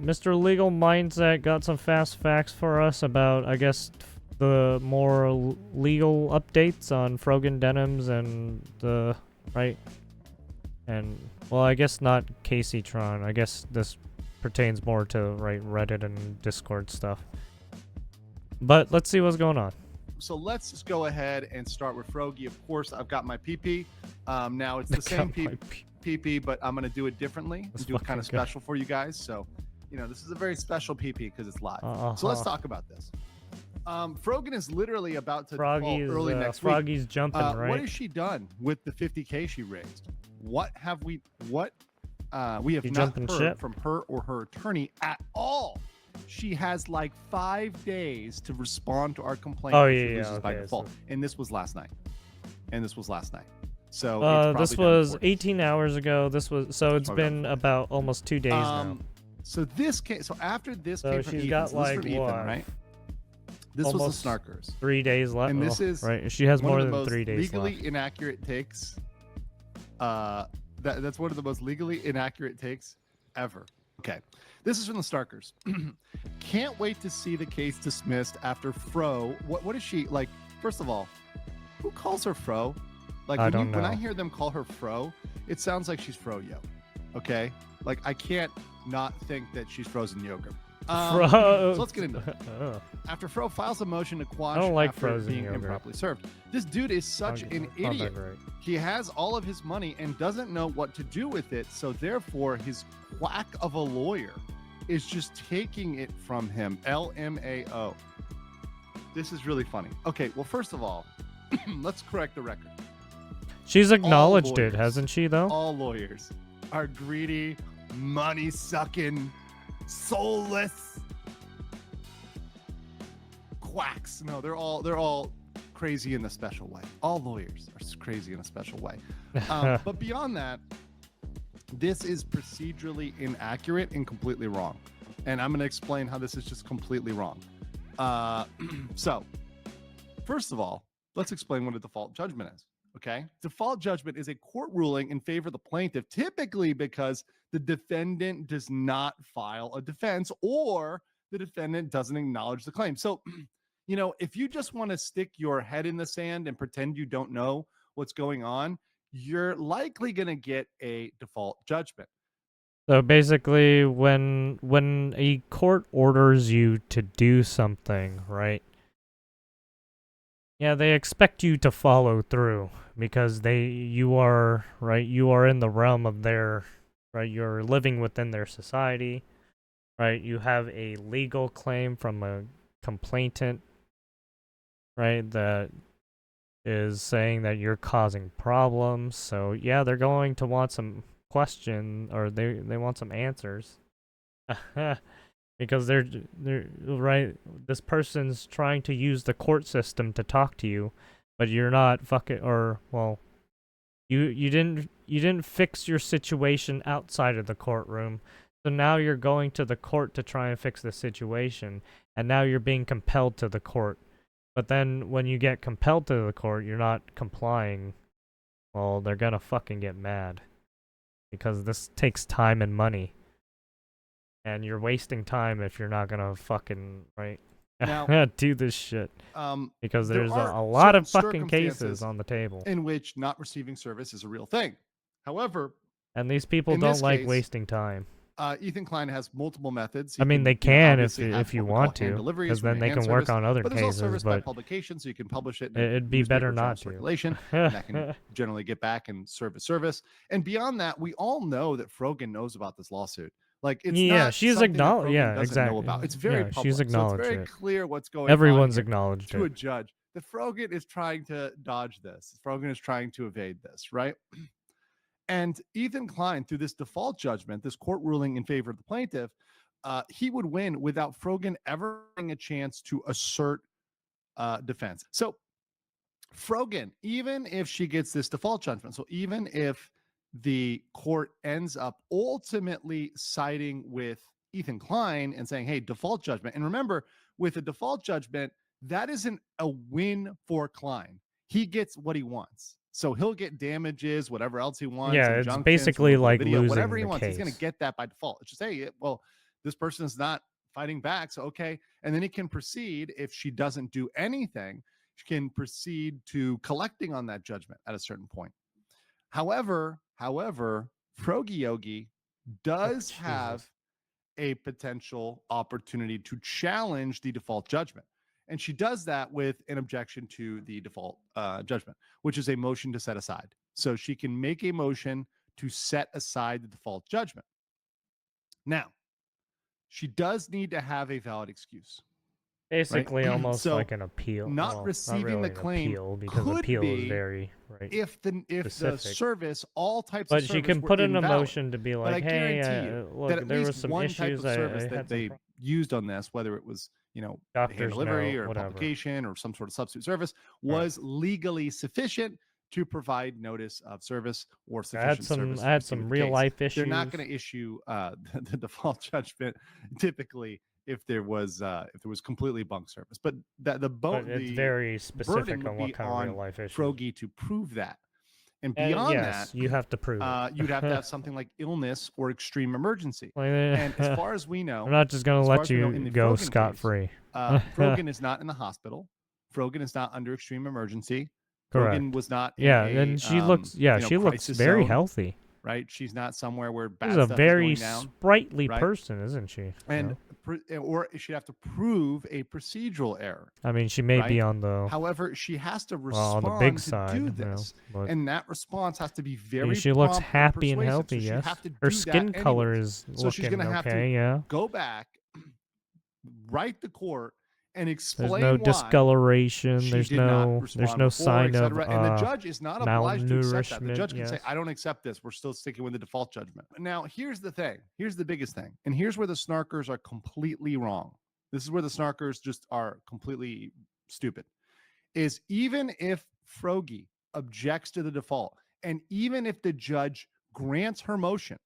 Mr. Legal Mindset got some fast facts for us about, I guess, the more legal updates on Frogan Denims and the right. And well, I guess not Casey Tron. I guess this pertains more to Reddit and Discord stuff. But let's see what's going on. So let's just go ahead and start with Frogie. Of course, I've got my PP. Now it's the same PP, but I'm gonna do it differently. Do it kind of special for you guys. So, this is a very special PP because it's live. So let's talk about this. Frogan is literally about to fall early next week. Froggy's jumping, right? What has she done with the 50K she raised? We have not heard from her or her attorney at all. She has like 5 days to respond to our complaint. Oh yeah, by default. And this was last night. So this was 18 hours ago. It's been about almost 2 days now. So this came. So after this came from she's Ethan, got so like Ethan, right? This almost was the Snarkers. 3 days left. And this is right. She has more than 3 days legally left. inaccurate takes. That's one of the most legally inaccurate takes ever. Okay, this is from the Snarkers. Can't wait to see the case dismissed after Fro. What is she like? First of all, who calls her Fro? Like when I hear them call her Fro, it sounds like she's Froyo. Okay, like I can't not think that she's frozen yogurt. So let's get into it. After Fro files a motion to quash after being improperly served, this dude is such an idiot. He has all of his money and doesn't know what to do with it, so therefore his quack of a lawyer is just taking it from him. LMAO. This is really funny. Okay, well, first of all, let's correct the record. She's acknowledged it, hasn't she, though? All lawyers are greedy, money-sucking, soulless quacks. No, they're all crazy in a special way. All lawyers are crazy in a special way. But beyond that, this is procedurally inaccurate and completely wrong. And I'm going to explain how this is just completely wrong. So, first of all, let's explain what a default judgment is. Okay? Default judgment is a court ruling in favor of the plaintiff, typically because the defendant does not file a defense or the defendant doesn't acknowledge the claim. So, if you just want to stick your head in the sand and pretend you don't know what's going on, you're likely going to get a default judgment. So basically, when a court orders you to do something, right? Yeah, they expect you to follow through because you are in the realm of their, right? You're living within their society, right? You have a legal claim from a complainant, right? That is saying that you're causing problems. So yeah, they're going to want some question, or they want some answers. Because they're right. This person's trying to use the court system to talk to you, but you're not fucking, or well, you didn't fix your situation outside of the courtroom. So now you're going to the court to try and fix the situation, and now you're being compelled to the court. But then when you get compelled to the court, you're not complying. Well, they're gonna fucking get mad because this takes time and money. And you're wasting time if you're not gonna fucking now, do this shit. Because there's a lot of fucking cases on the table in which not receiving service is a real thing. However, and these people don't like wasting time. Ethan Klein has multiple methods. I mean, they can if you want to, because then they can work on other cases. Service by publication, so you can publish it. It'd be better not to. Circulation, and that can generally get back and serve a service. And beyond that, we all know that Frogan knows about this lawsuit. Like, it's not she's acknowledged. Yeah, exactly. It's very public. She's acknowledged. So it's very clear what's going on. Everyone's acknowledged to a judge. The Frogan is trying to dodge this. Frogan is trying to evade this, right? And Ethan Klein, through this default judgment, this court ruling in favor of the plaintiff, he would win without Frogan ever having a chance to assert defense. So Frogan, even if she gets this default judgment, so even if the court ends up ultimately siding with Ethan Klein and saying, hey, default judgment. And remember, with a default judgment, that isn't a win for Klein. He gets what he wants. So he'll get damages, whatever else he wants. Yeah, it's basically like losing whatever he the wants. case. He's going to get that by default. It's just, hey, well, This person is not fighting back. So, okay. And then he can proceed, if she doesn't do anything, she can proceed to collecting on that judgment at a certain point. However, Frogi Yogi does have Jesus. a potential opportunity to challenge the default judgment. And she does that with an objection to the default judgment, which is a motion to set aside. So she can make a motion to set aside the default judgment. Now, she does need to have a valid excuse. Basically, almost So like an appeal. not Well, receiving not really the an claim appeal, because could appeal is be very right. if the specific. service, all types of But service she can were put in a invalid. motion to be But I like, hey, guarantee you that look, at there was least some one type issues. of service I that had some they used on this, whether it was, hand doctor's delivery note, or whatever. publication or some sort of substitute service, Right. was legally sufficient to provide notice of service or I had sufficient some service. I had some real life issues. They're not going to issue the default judgment typically if there was completely bunk service. But But it's very specific on what kind of real life issues. Frogi to prove that. And And beyond yes, that, you have to prove it. you'd have to have something like illness or extreme emergency. Like, And as far as we know, I'm not just gonna as far let as we know, in you the go Frogan case, scot-free. Frogan is not in the hospital. Frogan is not under extreme emergency. Correct. Frogan was not in Yeah, a, and she looks. Yeah, she looks crisis very zone, healthy. right? She's not somewhere where bad She's a stuff very is going down. sprightly right? person, isn't she? And or she'd have to prove a procedural error. I mean, she may be right? on the However, she has to on respond the big to side, do you know, this, but and that response has to be very. she looks prompt happy and persuasive. healthy. So she'd yes, have to her do skin that color anyways. is So looking she's gonna have okay. to Yeah, go back, write the court, and explain there's no why discoloration. she There's did not no respond before, sign of and the judge is not obliged to accept that. The malnourishment. judge can say, Yes. "I don't accept this. We're still sticking with the default judgment." Now, here's the thing. Here's the biggest thing, and here's where the snarkers are completely wrong. This is where the snarkers just are completely stupid. Is even if Frogi objects to the default, and even if the judge grants her motion,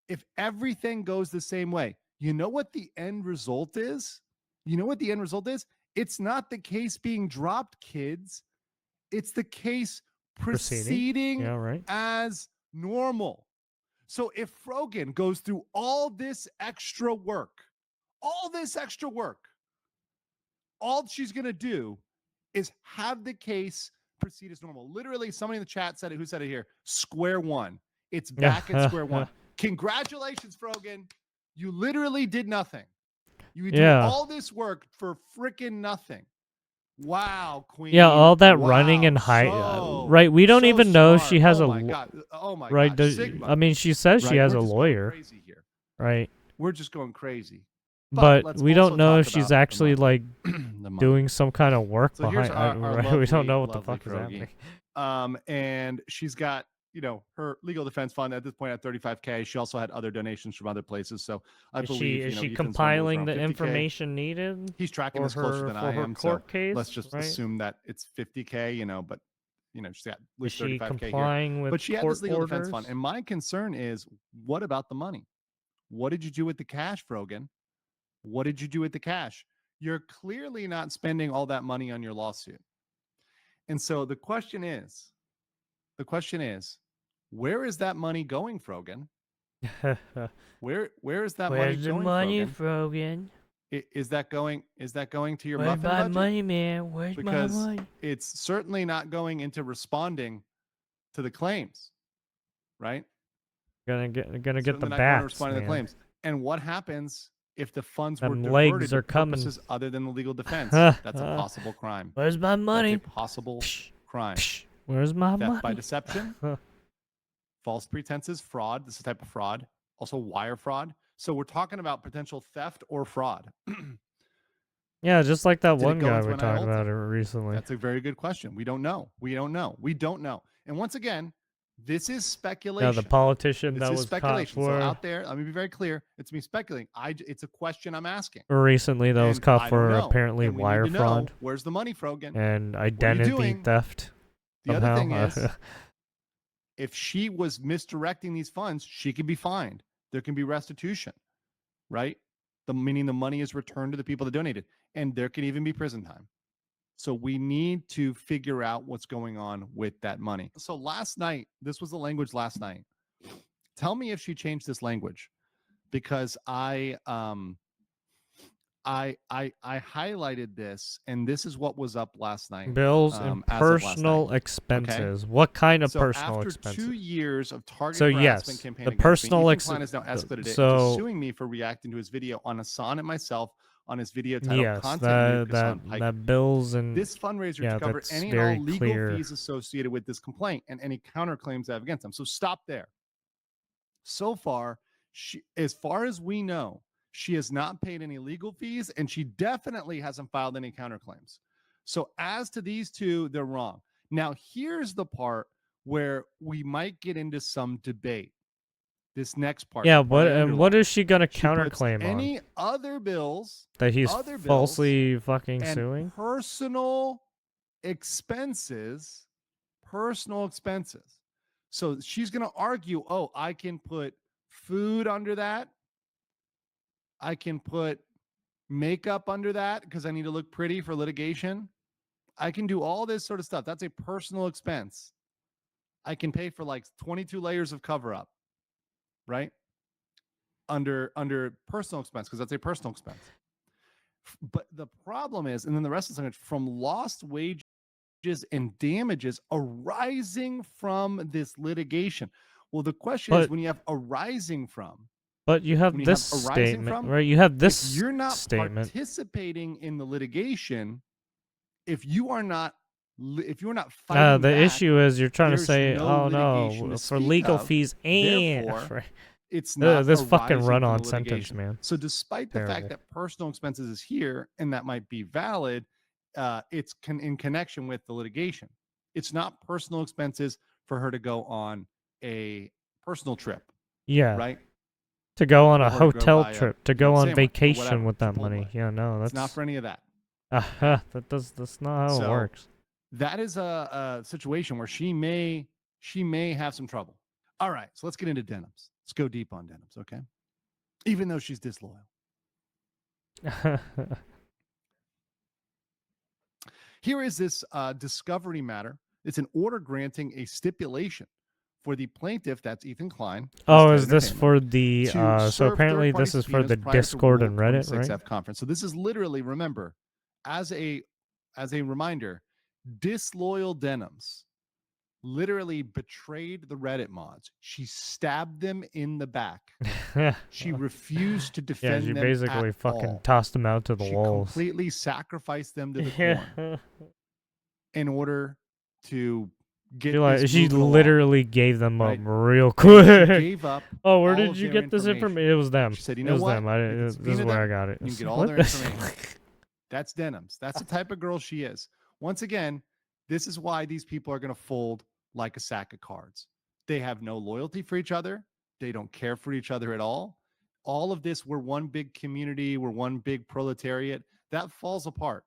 if everything goes the same way, you know what the end result is? You know what the end result is? It's not the case being dropped, kids. It's the case proceeding Yeah, right. as normal. So if Frogan goes through all this extra work, all she's going to do is have the case proceed as normal. Literally, somebody in the chat said it. Who said it here? Square one. It's back at square one. Congratulations, Frogan. You literally did nothing. You did all this work for freaking nothing. Wow, Queen. Yeah, all that running and hiding. Right, we don't even know if she has oh my God. right. Sigma. I mean, she says she has We're a just lawyer. going crazy here. Right. We're just going crazy. But we don't know if she's actually like the doing some kind of work So here's behind. our Right? We don't lovely, know what the lovely fuck is Frogi. happening. And she's got, her legal defense fund at this point at $35K. She also had other donations from other places. So I believe Is she Ethan's compiling number was the around $50K. information needed? He's tracking for this closer than I her am. court So case, let's just right? assume that it's $50K. But she's got at Is least she 35K complying here. with But she had court this legal orders? defense fund, and my concern is, what about the money? What did you do with the cash, Frogan? What did you do with the cash? You're clearly not spending all that money on your lawsuit. And so the question is, where is that money going, Frogan? Where is that money Where's the going, money, Frogan? Frogan? Is that going to your Where's muffin my budget? money, man? Where's Because my money? it's certainly not going into responding to the claims, right? Gonna get the Certainly not going to bats, respond to the claims. And what happens if the funds were Them diverted legs to are coming. purposes other than the legal defense? That's a possible crime. Where's my money? That's a possible crime. Where's my Theft money? by deception, false pretenses, fraud. This is a type of fraud. Also wire fraud. So we're talking about potential theft or fraud. Yeah, just like that Did it one go guy into we an talked IOLTA? about it recently. That's a very good question. We don't know. And once again, this is speculation. Yeah, the politician This that is was caught speculation. So for out there, let me be very clear. It's me speculating. It's a question I'm asking. recently that was And caught I don't for know. apparently And we wire need to know, fraud where's the money, Frogan? and identity doing? theft. The other thing somehow. is, if she was misdirecting these funds, she could be fined. There can be restitution, right? Meaning the money is returned to the people that donated, and there can even be prison time. So we need to figure out what's going on with that money. So last night, this was the language last night. Tell me if she changed this language. because I highlighted this, and this is what was up last night. Bills and As of last night. personal expenses. What kind of So personal after expenses? 2 years of targeted So harassment yes, campaign the against me, personal Ethan Klein has now escalated it into so suing me for reacting to his video on Hassan and myself on his video titled yes, "Content Nuke Hassan Pike." that bills and This fundraiser to yeah, cover that's any and all very legal clear. fees associated with this complaint and any counterclaims I have against them. So stop there. So far, as far as we know, she has not paid any legal fees, and she definitely hasn't filed any counterclaims. So as to these two, they're wrong. Now, here's the part where we might get into some debate. This next part, Yeah, the part I and what underlined. is she gonna She puts counterclaim on? any other bills That he's other bills falsely fucking and suing? personal expenses. Personal expenses. So she's going to argue, oh, I can put food under that. I can put makeup under that because I need to look pretty for litigation. I can do all this sort of stuff. That's a personal expense. I can pay for like 22 layers of cover up, right? Under personal expense, because that's a personal expense. But the problem is, and then the rest of the from lost wages and damages arising from this litigation. Well, the question is, when you have arising from, but you have when you this have arising statement, from, right? You have if this you're not statement. participating in the litigation, if you are not fighting The back, issue is you're trying to there's say, no oh litigation no, to for speak legal of. fees and Therefore, it's not this fucking arising run from on the sentence, litigation. man. So despite the fact Terrible. that personal expenses is here and that might be valid, it's in connection with the litigation. It's not personal expenses for her to go on a personal trip, Yeah. right? To go on Or a her to go hotel buy trip, to go on sandwich or vacation whatever, with that Chipotle. money. Yeah, no, It's not that's for any of that. that's not how it So works. that is a situation where she may have some trouble. All right, so let's get into Denims. Let's go deep on Denims, okay? Even though she's disloyal. Here is this discovery matter. It's an order granting a stipulation for the plaintiff, that's Ethan Klein. Oh, is this for the so serve apparently third-party this is for subpoenas the prior to Discord Rule and Reddit, 26F right? conference. So this is literally, remember, as a reminder, disloyal Denims literally betrayed the Reddit mods. She stabbed them in the back. She refused to defend yeah, she them basically at fucking all. tossed them out to the She walls. completely sacrificed them to the corn in order to get this she moving literally along, gave them right? up real And she quick. gave up Oh, where all did of you their get this information? It was them. She said, you It know was what? them. You can This is subpoena where I them. got it. You can get all What? their information. That's Denims. That's the type of girl she is. Once again, this is why these people are going to fold like a sack of cards. They have no loyalty for each other. They don't care for each other at all. All of this, we're one big community. We're one big proletariat. That falls apart.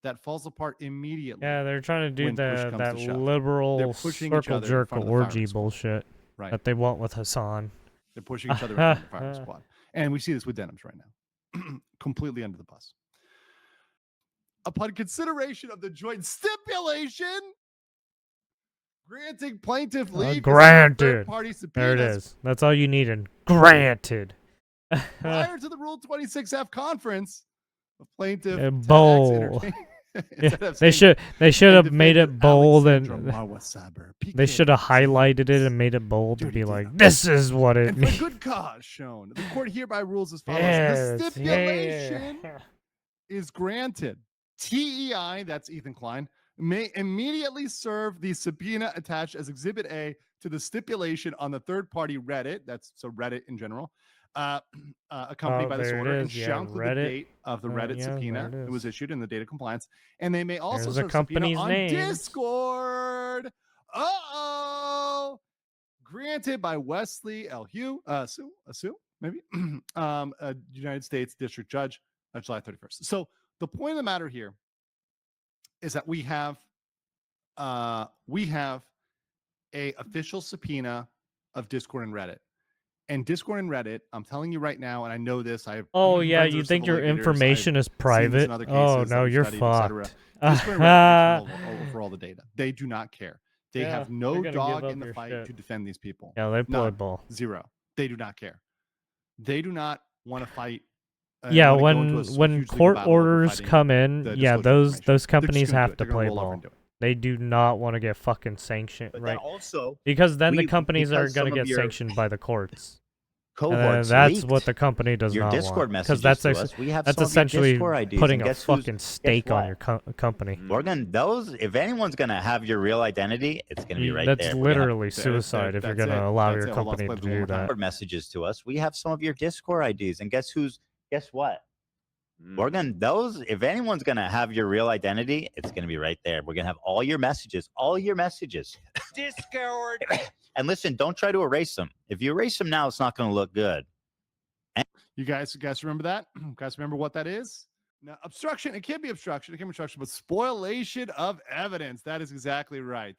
That falls apart immediately. Yeah, they're trying to do when push comes that to shove. liberal They're pushing each circle other in jerk front of the orgy firing squad. bullshit Right. that they want with Hassan. They're pushing each other in front of the firing squad. And we see this with Denims right now. Completely under the bus. Upon consideration of the joint stipulation granting plaintiff leave granted. third-party subpoenas. There it is. That's all you needed. Granted. Prior to the Rule 26F conference, the plaintiff bold. They should have made it bold and they should have highlighted it and made it bold to be like, this is what it means. For good cause shown, the court hereby rules as follows. The stipulation is granted. TEI, that's Ethan Klein, may immediately serve the subpoena attached as Exhibit A to the stipulation on the third-party Reddit, that's so Reddit in general, accompanied by this order, and shall include the date of the Reddit subpoena that was issued and the date of compliance. And they may also serve subpoena on Discord. Granted by Wesley L. Hugh, Sue, maybe, United States District Judge, July 31st. So the point of the matter here is that we have a official subpoena of Discord and Reddit. And Discord and Reddit, I'm telling you right now, and I know this. Oh yeah, you think your information is private? Oh no, you're fucked. Discord and Reddit for all the data. They do not care. They have no dog in the fight to defend these people. Yeah, they play ball. Zero. They do not care. they do not want to fight. Yeah, wanna go into a when huge legal court battle over orders fighting come in, the yeah, disclosure those information. those They're just companies gonna do have it. to They're gonna play roll over ball. and do it. They do not want to get fucking sanctioned, But right? then also, Because then the companies are because gonna some of get your sanctioned by the courts. cohorts That's what leaked the company does your not Discord want. Because messages that's to us. We have that's some of your essentially Discord IDs, putting and a guess who's fucking stake on your company. Morgan, those, if anyone's gonna have your real identity, it's gonna be right That's there. We're gonna have literally suicide if you're that's gonna it. allow That's your it. Hold on, company let's to play this one do more time. that. Discord messages to us. We have some of your Discord IDs, and guess what? Morgan, those, if anyone's gonna have your real identity, it's gonna be right there. We're gonna have all your messages. Discord. And listen, don't try to erase them. If you erase them now, it's not gonna look good. You guys remember that? You guys remember what that is? Now, obstruction, it can be obstruction, but spoliation of evidence. That is exactly right.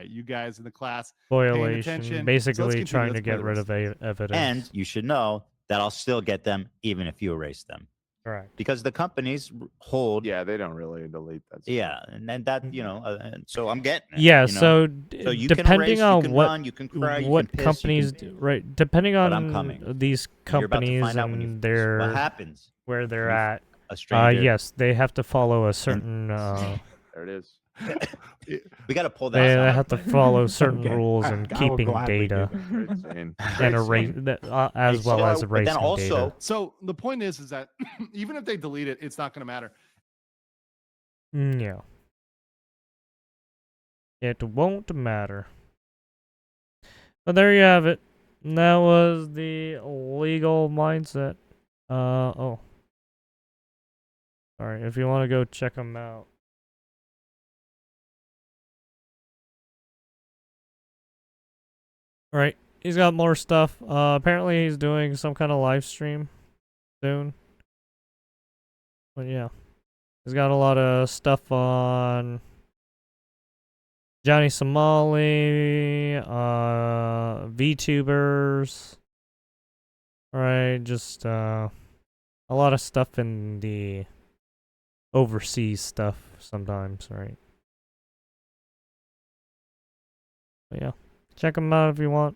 You guys in the class paying attention. Violation, So let's basically continue. trying Let's to play get the rid rest of evidence. And you should know that I'll still get them even if you erase them. Correct. Because the companies hold. Yeah, they don't really delete that. Yeah, and then that, and so I'm getting it. Yeah, you know? so you can depending erase, on you can what run, you can cry, you what can piss, companies you can, right, depending but I'm on coming. these You're about to companies find out when you, and what their happens. where they're when you at. A stranger. Yes, they have to follow a certain. There it is. We got to pull that. They out. have to follow certain Okay. rules and I will keeping gladly data do that. Great scene. and Great erase scene. as well as but erasing then also, data. So the point is that even if they delete it, it's not going to matter. Yeah. It won't matter. But there you have it. That was the legal mindset. Oh. Sorry, if you want to go check them out. Right, he's got more stuff. Apparently he's doing some kind of live stream soon. But yeah. He's got a lot of stuff on Johnny Somali, VTubers. Right, just a lot of stuff in the overseas stuff sometimes, right? But yeah, check him out if you want.